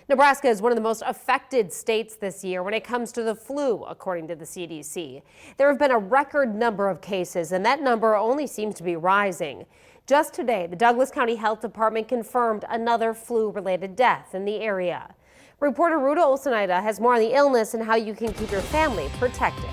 Nebraska is one of the most affected states this year when it comes to the flu, according to the CDC. There have been a record number of cases, and that number only seems to be rising. Just today, the Douglas County Health Department confirmed another flu-related death in the area. Reporter Ruta Olsenaida has more on the illness and how you can keep your family protected.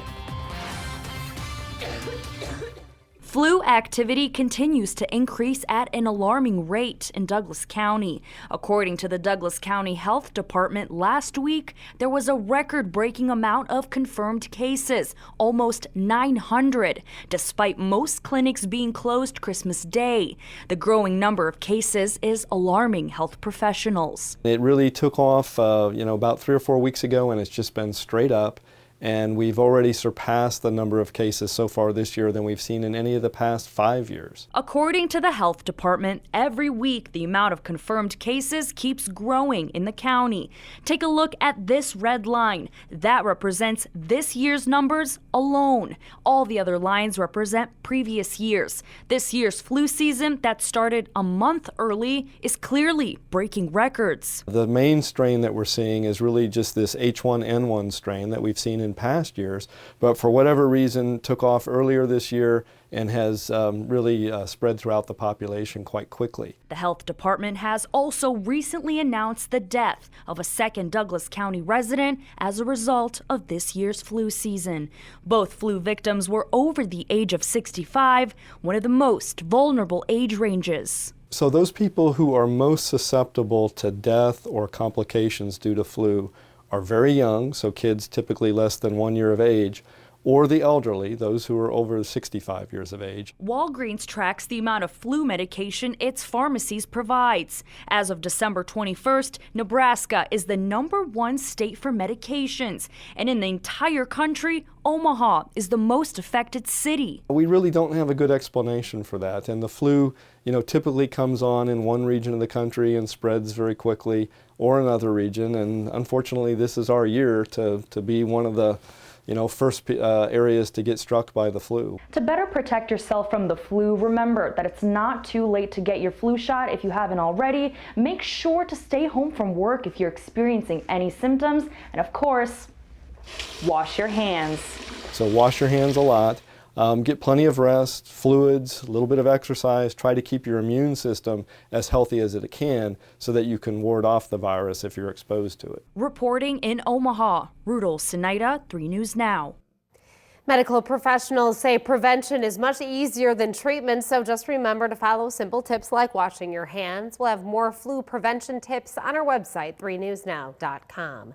Flu activity continues to increase at an alarming rate in Douglas County. According to the Douglas County Health Department, last week there was a record-breaking amount of confirmed cases, almost 900, despite most clinics being closed Christmas Day. The growing number of cases is alarming health professionals. It really took off, about 3 or 4 weeks ago, and it's just been straight up. And we've already surpassed the number of cases so far this year than we've seen in any of the past 5 years. According to the health department, every week the amount of confirmed cases keeps growing in the county. Take a look at this red line. That represents this year's numbers alone. All the other lines represent previous years. This year's flu season that started a month early is clearly breaking records. The main strain that we're seeing is really just this H1N1 strain that we've seen in past years, but for whatever reason took off earlier this year and has really spread throughout the population quite quickly. The health department has also recently announced the death of a second Douglas County resident as a result of this year's flu season. Both flu victims were over the age of 65, one of the most vulnerable age ranges. So those people who are most susceptible to death or complications due to flu are very young, so kids typically less than 1 year of age, or the elderly, those who are over 65 years of age. Walgreens tracks the amount of flu medication its pharmacies provides. As of December 21st, Nebraska is the #1 state for medications, and in the entire country, Omaha is the most affected city. We really don't have a good explanation for that, and the flu, typically comes on in one region of the country and spreads very quickly, or another region, and unfortunately this is our year to be one of the first areas to get struck by the flu. To better protect yourself from the flu, remember that it's not too late to get your flu shot if you haven't already. Make sure to stay home from work if you're experiencing any symptoms, and of course, wash your hands. So wash your hands a lot. Get plenty of rest, fluids, a little bit of exercise. Try to keep your immune system as healthy as it can so that you can ward off the virus if you're exposed to it. Reporting in Omaha, Ruta Olsenaida, 3 News Now. Medical professionals say prevention is much easier than treatment, so just remember to follow simple tips like washing your hands. We'll have more flu prevention tips on our website, 3newsnow.com.